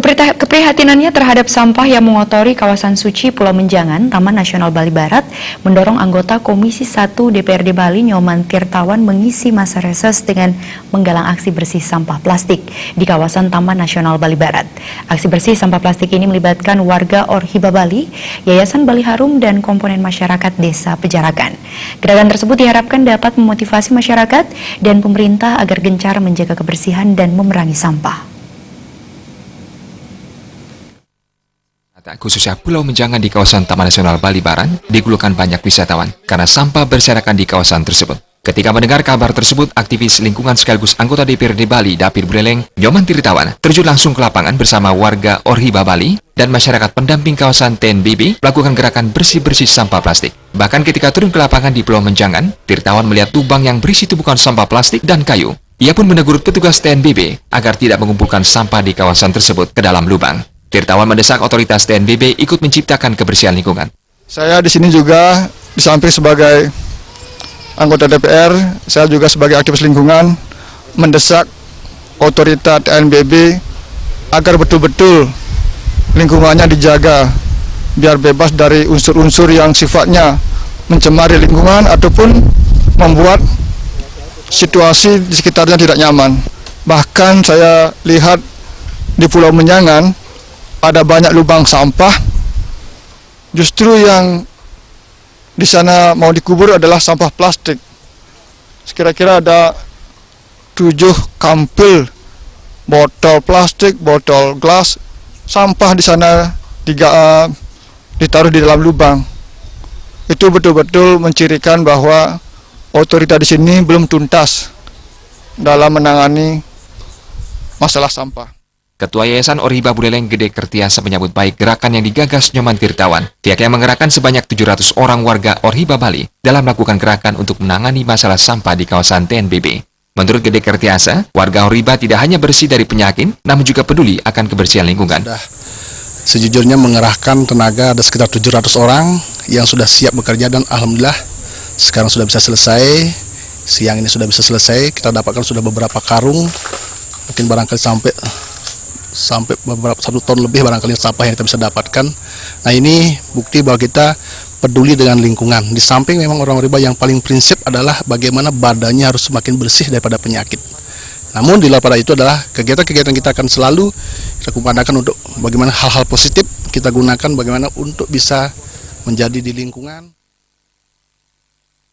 Keprihatinannya terhadap sampah yang mengotori kawasan suci Pulau Menjangan, Taman Nasional Bali Barat, mendorong anggota Komisi 1 DPRD Bali Nyoman Tirtawan mengisi masa reses dengan menggalang aksi bersih sampah plastik di kawasan Taman Nasional Bali Barat. Aksi bersih sampah plastik ini melibatkan warga Orhiba Bali, Yayasan Bali Harum, dan komponen masyarakat Desa Pejarakan. Gerakan tersebut diharapkan dapat memotivasi masyarakat dan pemerintah agar gencar menjaga kebersihan dan memerangi sampah. Khususnya Pulau Menjangan di kawasan Taman Nasional Bali Barat dikeluhkan banyak wisatawan karena sampah berserakan di kawasan tersebut. Ketika mendengar kabar tersebut, aktivis lingkungan sekaligus anggota DPRD Bali Dapir Buleleng, Nyoman Tirtawan, terjun langsung ke lapangan bersama warga Orhiba Bali dan masyarakat pendamping kawasan TNBB melakukan gerakan bersih-bersih sampah plastik. Bahkan ketika turun ke lapangan di Pulau Menjangan, Tirtawan melihat lubang yang berisi tumpukan sampah plastik dan kayu. Ia pun menegur petugas TNBB agar tidak mengumpulkan sampah di kawasan tersebut ke dalam lubang. Tirtawan mendesak otoritas TNBB ikut menciptakan kebersihan lingkungan. Saya di sini juga di samping sebagai anggota DPR, saya juga sebagai aktivis lingkungan mendesak otoritas TNBB agar betul-betul lingkungannya dijaga biar bebas dari unsur-unsur yang sifatnya mencemari lingkungan ataupun membuat situasi di sekitarnya tidak nyaman. Bahkan saya lihat di Pulau Menjangan ada banyak lubang sampah, justru yang di sana mau dikubur adalah sampah plastik. Kira-kira ada 7 kampil botol plastik, botol gelas, sampah di sana ditaruh di dalam lubang. Itu betul-betul mencirikan bahwa otoritas di sini belum tuntas dalam menangani masalah sampah. Ketua Yayasan Orhiba Buleleng Gede Kertiasa menyambut baik gerakan yang digagas Nyoman Tirtawan. Pihaknya mengerahkan sebanyak 700 orang warga Orhiba Bali dalam melakukan gerakan untuk menangani masalah sampah di kawasan TNBB. Menurut Gede Kertiasa, warga Orhiba tidak hanya bersih dari penyakit, namun juga peduli akan kebersihan lingkungan. Sejujurnya mengerahkan tenaga ada sekitar 700 orang yang sudah siap bekerja dan alhamdulillah sekarang sudah bisa selesai. Siang ini sudah bisa selesai, kita dapatkan sudah beberapa karung, mungkin barangkali sampai beberapa 1 ton lebih barangkali sampah yang kita bisa dapatkan. Nah, ini bukti bahwa kita peduli dengan lingkungan. Di samping memang orang Orhiba yang paling prinsip adalah bagaimana badannya harus semakin bersih daripada penyakit. Namun di luar pada itu adalah kegiatan-kegiatan kita akan selalu kita kumandangkan untuk bagaimana hal-hal positif kita gunakan bagaimana untuk bisa menjadi di lingkungan.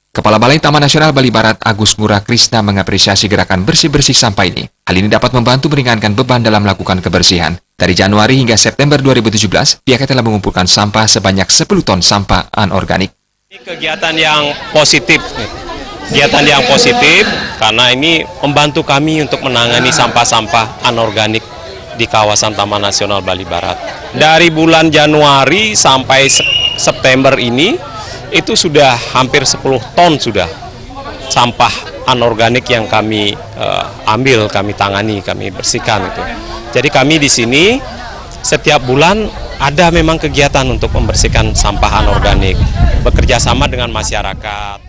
Kepala Balai Taman Nasional Bali Barat Agus Ngurah Krisna mengapresiasi gerakan bersih-bersih sampah ini. Hal ini dapat membantu meringankan beban dalam melakukan kebersihan. Dari Januari hingga September 2017, pihaknya telah mengumpulkan sampah sebanyak 10 ton sampah anorganik. Ini kegiatan yang positif. Kegiatan yang positif karena ini membantu kami untuk menangani sampah-sampah anorganik di kawasan Taman Nasional Bali Barat. Dari bulan Januari sampai September ini, itu sudah hampir 10 ton sudah sampah anorganik yang kami ambil, kami tangani, kami bersihkan itu. Jadi kami di sini setiap bulan ada memang kegiatan untuk membersihkan sampah anorganik, bekerja sama dengan masyarakat.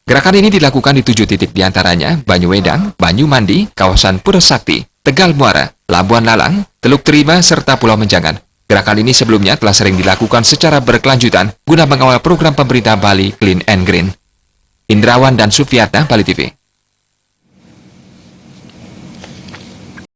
Gerakan ini dilakukan di 7 titik diantaranya Banyuwedang, Banyumandi, kawasan Pura Sakti, Tegal Muara, Labuan Lalang, Teluk Terima, serta Pulau Menjangan. Gerakan ini sebelumnya telah sering dilakukan secara berkelanjutan guna mengawal program pemerintah Bali Clean and Green. Indrawan dan Sufiatna, Bali TV.